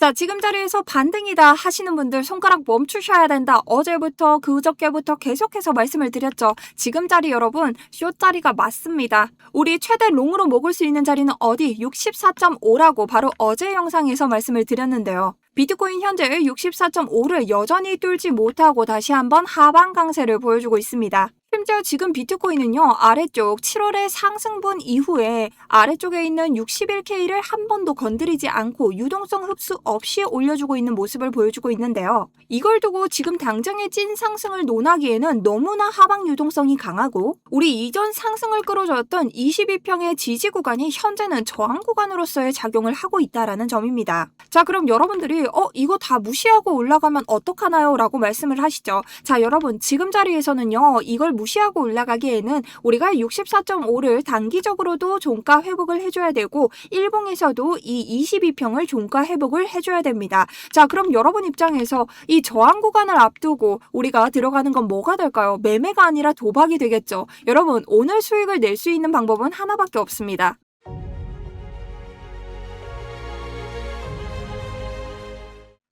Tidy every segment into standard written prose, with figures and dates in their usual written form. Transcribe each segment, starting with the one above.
자, 지금 자리에서 반등이다 하시는 분들 손가락 멈추셔야 된다. 어제부터 그저께부터 계속해서 말씀을 드렸죠. 지금 자리 여러분 숏 자리가 맞습니다. 우리 최대 롱으로 먹을 수 있는 자리는 어디? 64.5라고 바로 어제 영상에서 말씀을 드렸는데요. 비트코인 현재 64.5를 여전히 뚫지 못하고 다시 한번 하방 강세를 보여주고 있습니다. 심지어 지금 비트코인은요, 아래쪽 7월의 상승분 이후에 아래쪽에 있는 61K를 한 번도 건드리지 않고 유동성 흡수 없이 올려주고 있는 모습을 보여주고 있는데요. 이걸 두고 지금 당장의 찐 상승을 논하기에는 너무나 하방 유동성이 강하고 우리 이전 상승을 끌어줬던 22평의 지지 구간이 현재는 저항 구간으로서의 작용을 하고 있다는 점입니다. 자, 그럼 여러분들이 이거 다 무시하고 올라가면 어떡하나요? 라고 말씀을 하시죠. 자, 여러분 지금 자리에서는요, 이걸 무시하고 올라가기에는 우리가 64.5를 단기적으로도 종가 회복을 해줘야 되고 일봉에서도 이 22평을 종가 회복을 해줘야 됩니다. 자, 그럼 여러분 입장에서 이 저항 구간을 앞두고 우리가 들어가는 건 뭐가 될까요? 매매가 아니라 도박이 되겠죠. 여러분 오늘 수익을 낼 수 있는 방법은 하나밖에 없습니다.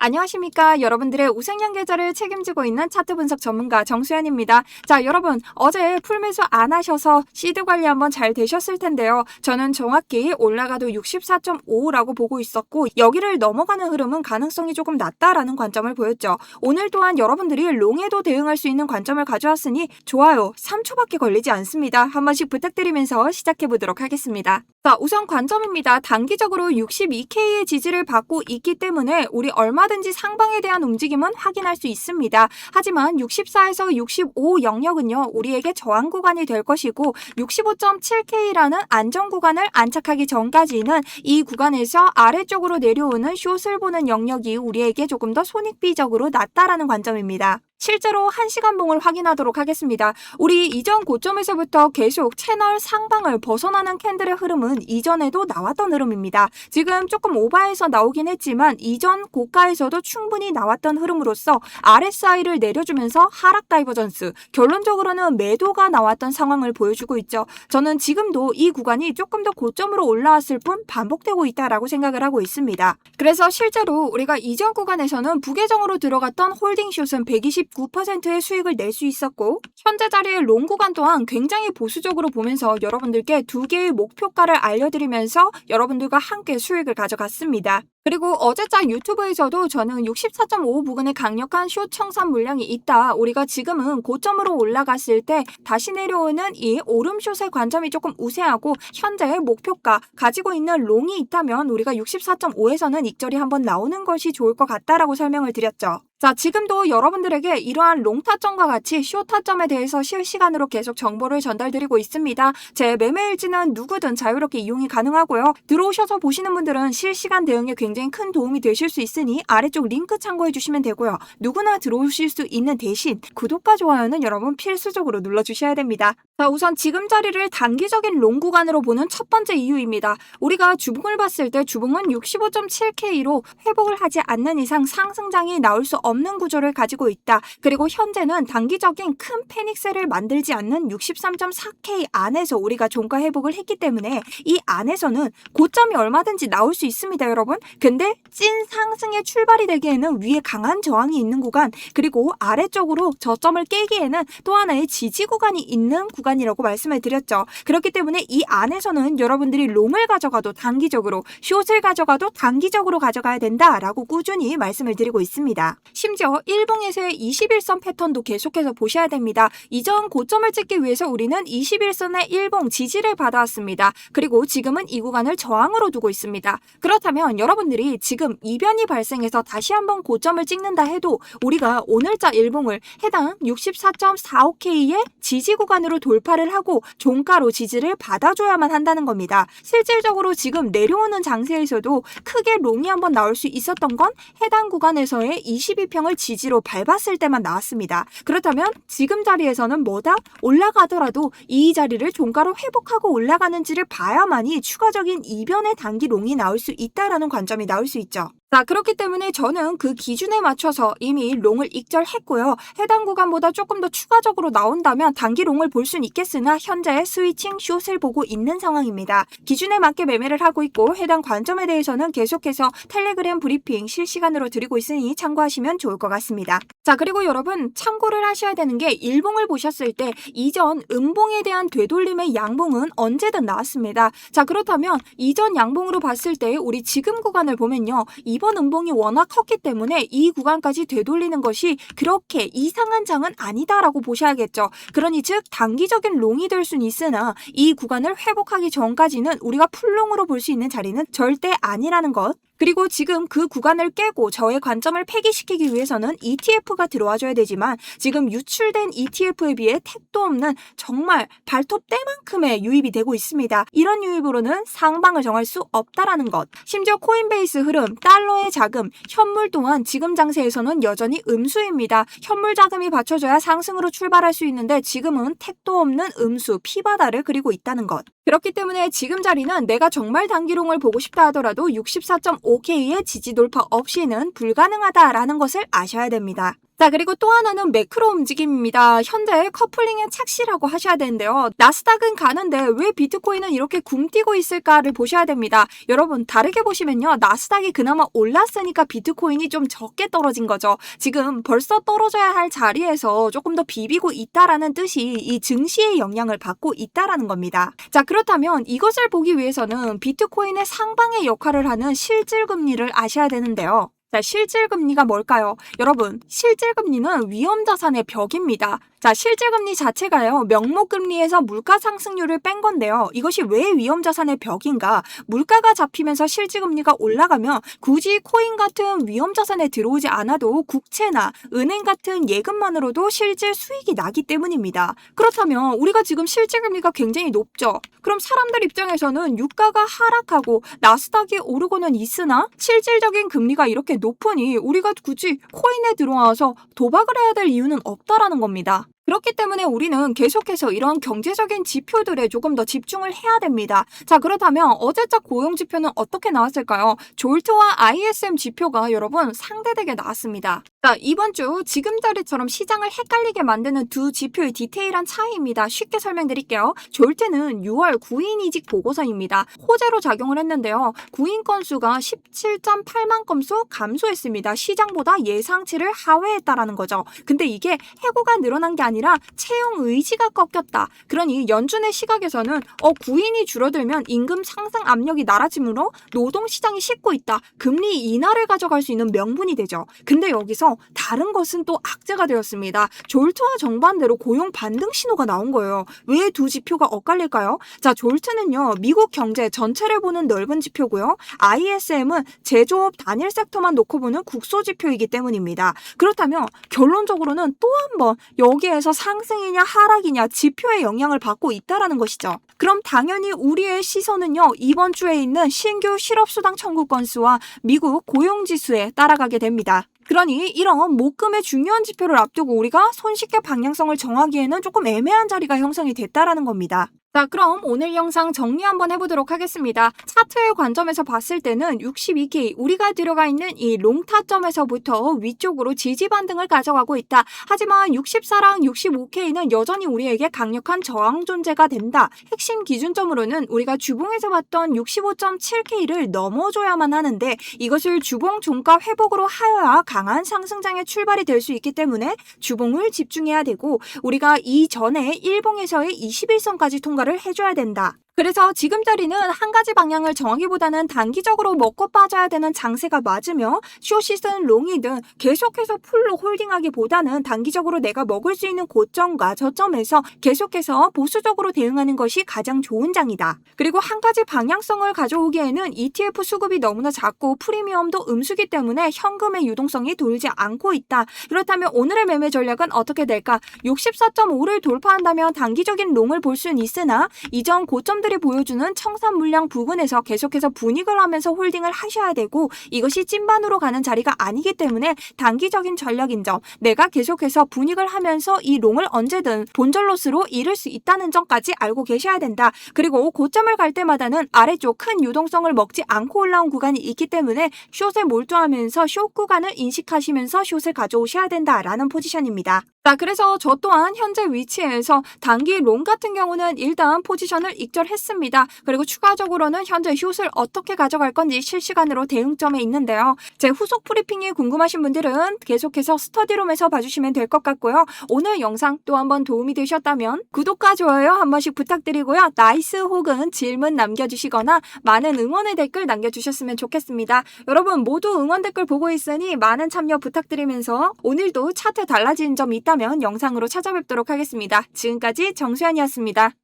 안녕하십니까. 여러분들의 우생양 계좌를 책임지고 있는 차트 분석 전문가 정수연입니다. 자, 여러분 어제 풀매수 안 하셔서 시드 관리 한번 잘 되셨을 텐데요. 저는 정확히 올라가도 64.5라고 보고 있었고 여기를 넘어가는 흐름은 가능성이 조금 낮다라는 관점을 보였죠. 오늘 또한 여러분들이 롱에도 대응할 수 있는 관점을 가져왔으니 좋아요 3초밖에 걸리지 않습니다. 한 번씩 부탁드리면서 시작해보도록 하겠습니다. 자, 우선 관점입니다. 단기적으로 62K의 지지를 받고 있기 때문에 우리 얼마든지 상방에 대한 움직임은 확인할 수 있습니다. 하지만 64에서 65 영역은요, 우리에게 저항 구간이 될 것이고 65.7K라는 안정 구간을 안착하기 전까지는 이 구간에서 아래쪽으로 내려오는 숏을 보는 영역이 우리에게 조금 더 손익비적으로 낮다라는 관점입니다. 실제로 1시간 봉을 확인하도록 하겠습니다. 우리 이전 고점에서부터 계속 채널 상방을 벗어나는 캔들의 흐름은 이전에도 나왔던 흐름입니다. 지금 조금 오버해서 나오긴 했지만 이전 고가에서도 충분히 나왔던 흐름으로서 RSI를 내려주면서 하락 다이버전스, 결론적으로는 매도가 나왔던 상황을 보여주고 있죠. 저는 지금도 이 구간이 조금 더 고점으로 올라왔을 뿐 반복되고 있다라고 생각을 하고 있습니다. 그래서 실제로 우리가 이전 구간에서는 부계정으로 들어갔던 홀딩 숏은 129%의 수익을 낼 수 있었고 현재 자리의 롱 구간 또한 굉장히 보수적으로 보면서 여러분들께 두 개의 목표가를 알려드리면서 여러분들과 함께 수익을 가져갔습니다. 그리고 어제자 유튜브에서도 저는 64.5 부근에 강력한 숏 청산 물량이 있다. 우리가 지금은 고점으로 올라갔을 때 다시 내려오는 이 오름숏의 관점이 조금 우세하고 현재의 목표가 가지고 있는 롱이 있다면 우리가 64.5에서는 익절이 한번 나오는 것이 좋을 것 같다라고 설명을 드렸죠. 자, 지금도 여러분들에게 이러한 롱 타점과 같이 숏 타점에 대해서 실시간으로 계속 정보를 전달드리고 있습니다. 제 매매 일지는 누구든 자유롭게 이용이 가능하고요. 들어오셔서 보시는 분들은 실시간 대응에 굉장히 큰 도움이 되실 수 있으니 아래쪽 링크 참고해 주시면 되고요. 누구나 들어오실 수 있는 대신 구독과 좋아요는 여러분 필수적으로 눌러주셔야 됩니다. 자, 우선 지금 자리를 단기적인 롱 구간으로 보는 첫 번째 이유입니다. 우리가 주봉을 봤을 때 주봉은 65.7K로 회복을 하지 않는 이상 상승장이 나올 수 없는 구조를 가지고 있다. 그리고 현재는 단기적인 큰 패닉셀을 만들지 않는 63.4K 안에서 우리가 종가 회복을 했기 때문에 이 안에서는 고점이 얼마든지 나올 수 있습니다, 여러분. 근데 찐 상승의 출발이 되기에는 위에 강한 저항이 있는 구간, 그리고 아래쪽으로 저점을 깨기에는 또 하나의 지지 구간이 있는 구간이라고 말씀을 드렸죠. 그렇기 때문에 이 안에서는 여러분들이 롱을 가져가도 단기적으로, 숏을 가져가도 단기적으로 가져가야 된다라고 꾸준히 말씀을 드리고 있습니다. 심지어 일봉에서의 21선 패턴도 계속해서 보셔야 됩니다. 이전 고점을 찍기 위해서 우리는 21선의 일봉 지지를 받아왔습니다. 그리고 지금은 이 구간을 저항으로 두고 있습니다. 그렇다면 여러분들이 지금 이변이 발생해서 다시 한번 고점을 찍는다 해도 우리가 오늘자 일봉을 해당 64.45K의 지지 구간으로 돌파를 하고 종가로 지지를 받아줘야만 한다는 겁니다. 실질적으로 지금 내려오는 장세에서도 크게 롱이 한번 나올 수 있었던 건 해당 구간에서의 22평을 지지로 밟았을 때만 나왔습니다. 그렇다면 지금 자리에서는 뭐다? 올라가더라도 이 자리를 종가로 회복하고 올라가는지를 봐야만이 추가적인 이변의 단기 롱이 나올 수 있다라는 관점이 나올 수 있죠. 자, 그렇기 때문에 저는 그 기준에 맞춰서 이미 롱을 익절했고요. 해당 구간보다 조금 더 추가적으로 나온다면 단기 롱을 볼 수는 있겠으나 현재 스위칭 숏을 보고 있는 상황입니다. 기준에 맞게 매매를 하고 있고 해당 관점에 대해서는 계속해서 텔레그램 브리핑 실시간으로 드리고 있으니 참고하시면 좋을 것 같습니다. 자, 그리고 여러분 참고를 하셔야 되는 게 일봉을 보셨을 때 이전 음봉에 대한 되돌림의 양봉은 언제든 나왔습니다. 자, 그렇다면 이전 양봉으로 봤을 때 우리 지금 구간을 보면요. 이번 음봉이 워낙 컸기 때문에 이 구간까지 되돌리는 것이 그렇게 이상한 장은 아니다라고 보셔야겠죠. 그러니 즉 단기적인 롱이 될 수는 있으나 이 구간을 회복하기 전까지는 우리가 풀롱으로 볼 수 있는 자리는 절대 아니라는 것. 그리고 지금 그 구간을 깨고 저의 관점을 폐기시키기 위해서는 ETF가 들어와줘야 되지만 지금 유출된 ETF에 비해 택도 없는 정말 발톱 때만큼의 유입이 되고 있습니다. 이런 유입으로는 상방을 정할 수 없다라는 것. 심지어 코인베이스 흐름, 달러의 자금, 현물 또한 지금 장세에서는 여전히 음수입니다. 현물 자금이 받쳐줘야 상승으로 출발할 수 있는데 지금은 택도 없는 음수, 피바다를 그리고 있다는 것. 그렇기 때문에 지금 자리는 내가 정말 단기롱을 보고 싶다 하더라도 64.5K의 지지 돌파 없이는 불가능하다라는 것을 아셔야 됩니다. 자, 그리고 또 하나는 매크로 움직임입니다. 현재 커플링의 착시라고 하셔야 되는데요. 나스닥은 가는데 왜 비트코인은 이렇게 굼뛰고 있을까를 보셔야 됩니다. 여러분 다르게 보시면요. 나스닥이 그나마 올랐으니까 비트코인이 좀 적게 떨어진 거죠. 지금 벌써 떨어져야 할 자리에서 조금 더 비비고 있다라는 뜻이 이 증시의 영향을 받고 있다라는 겁니다. 자, 그렇다면 이것을 보기 위해서는 비트코인의 상방의 역할을 하는 실질금리를 아셔야 되는데요. 자, 실질금리가 뭘까요? 여러분, 실질금리는 위험자산의 벽입니다. 자, 실질금리 자체가요, 명목금리에서 물가 상승률을 뺀 건데요. 이것이 왜 위험자산의 벽인가? 물가가 잡히면서 실질금리가 올라가면 굳이 코인 같은 위험자산에 들어오지 않아도 국채나 은행 같은 예금만으로도 실질 수익이 나기 때문입니다. 그렇다면 우리가 지금 실질금리가 굉장히 높죠. 그럼 사람들 입장에서는 유가가 하락하고 나스닥이 오르고는 있으나 실질적인 금리가 이렇게 높으니 우리가 굳이 코인에 들어와서 도박을 해야 될 이유는 없다라는 겁니다. 그렇기 때문에 우리는 계속해서 이런 경제적인 지표들에 조금 더 집중을 해야 됩니다. 자, 그렇다면 어제적 고용 지표는 어떻게 나왔을까요? 졸트와 ISM 지표가 여러분 상대되게 나왔습니다. 자, 이번 주 지금 자리처럼 시장을 헷갈리게 만드는 두 지표의 디테일한 차이입니다. 쉽게 설명드릴게요. 졸트는 6월 구인 이직 보고서입니다. 호재로 작용을 했는데요. 구인 건수가 17.8만 건수 감소했습니다. 시장보다 예상치를 하회했다라는 거죠. 근데 이게 해고가 늘어난 게 아니라 채용 의지가 꺾였다. 그러니 연준의 시각에서는 구인이 줄어들면 임금 상승 압력이 낮아지므로 노동시장이 식고 있다. 금리 인하를 가져갈 수 있는 명분이 되죠. 근데 여기서 다른 것은 또 악재가 되었습니다. 졸트와 정반대로 고용 반등 신호가 나온 거예요. 왜 두 지표가 엇갈릴까요? 자, 졸트는요, 미국 경제 전체를 보는 넓은 지표고요. ISM은 제조업 단일 섹터만 놓고 보는 국소 지표이기 때문입니다. 그렇다면 결론적으로는 또 한 번 여기에서 상승이냐 하락이냐 지표의 영향을 받고 있다라는 것이죠. 그럼 당연히 우리의 시선은요, 이번 주에 있는 신규 실업수당 청구 건수와 미국 고용지수에 따라가게 됩니다. 그러니 이런 목금의 중요한 지표를 앞두고 우리가 손쉽게 방향성을 정하기에는 조금 애매한 자리가 형성이 됐다라는 겁니다. 자, 그럼 오늘 영상 정리 한번 해보도록 하겠습니다. 차트의 관점에서 봤을 때는 62K, 우리가 들어가 있는 이 롱타점에서부터 위쪽으로 지지 반등을 가져가고 있다. 하지만 64랑 65K는 여전히 우리에게 강력한 저항 존재가 된다. 핵심 기준점으로는 우리가 주봉에서 봤던 65.7K를 넘어줘야만 하는데 이것을 주봉 종가 회복으로 하여야 강한 상승장의 출발이 될 수 있기 때문에 주봉을 집중해야 되고 우리가 이전에 일봉에서의 21선까지 통과를 해줘야 된다. 그래서 지금 자리는 한 가지 방향을 정하기보다는 단기적으로 먹고 빠져야 되는 장세가 맞으며 숏이든 롱이든 계속해서 풀로 홀딩하기보다는 단기적으로 내가 먹을 수 있는 고점과 저점에서 계속해서 보수적으로 대응하는 것이 가장 좋은 장이다. 그리고 한 가지 방향성을 가져오기에는 ETF 수급이 너무나 작고 프리미엄도 음수기 때문에 현금의 유동성이 돌지 않고 있다. 그렇다면 오늘의 매매 전략은 어떻게 될까? 64.5를 돌파한다면 단기적인 롱을 볼 수는 있으나 이전 고점 사람들이 보여주는 청산 물량 부근에서 계속해서 분익을 하면서 홀딩을 하셔야 되고 이것이 찐반으로 가는 자리가 아니기 때문에 단기적인 전략인 점, 내가 계속해서 분익을 하면서 이 롱을 언제든 본전로스로 잃을 수 있다는 점까지 알고 계셔야 된다. 그리고 고점을 갈 때마다는 아래쪽 큰 유동성을 먹지 않고 올라온 구간이 있기 때문에 숏에 몰두하면서 숏 구간을 인식하시면서 숏을 가져오셔야 된다라는 포지션입니다. 자, 그래서 저 또한 현재 위치에서 단기 롱 같은 경우는 일단 포지션을 익절했습니다. 그리고 추가적으로는 현재 숏을 어떻게 가져갈 건지 실시간으로 대응점에 있는데요. 제 후속 브리핑이 궁금하신 분들은 계속해서 스터디룸에서 봐주시면 될 것 같고요. 오늘 영상 또 한번 도움이 되셨다면 구독과 좋아요 한 번씩 부탁드리고요. 나이스 혹은 질문 남겨주시거나 많은 응원의 댓글 남겨주셨으면 좋겠습니다. 여러분 모두 응원 댓글 보고 있으니 많은 참여 부탁드리면서 오늘도 차트 달라진 점 있다면 영상으로 찾아뵙도록 하겠습니다. 지금까지 정수연이었습니다.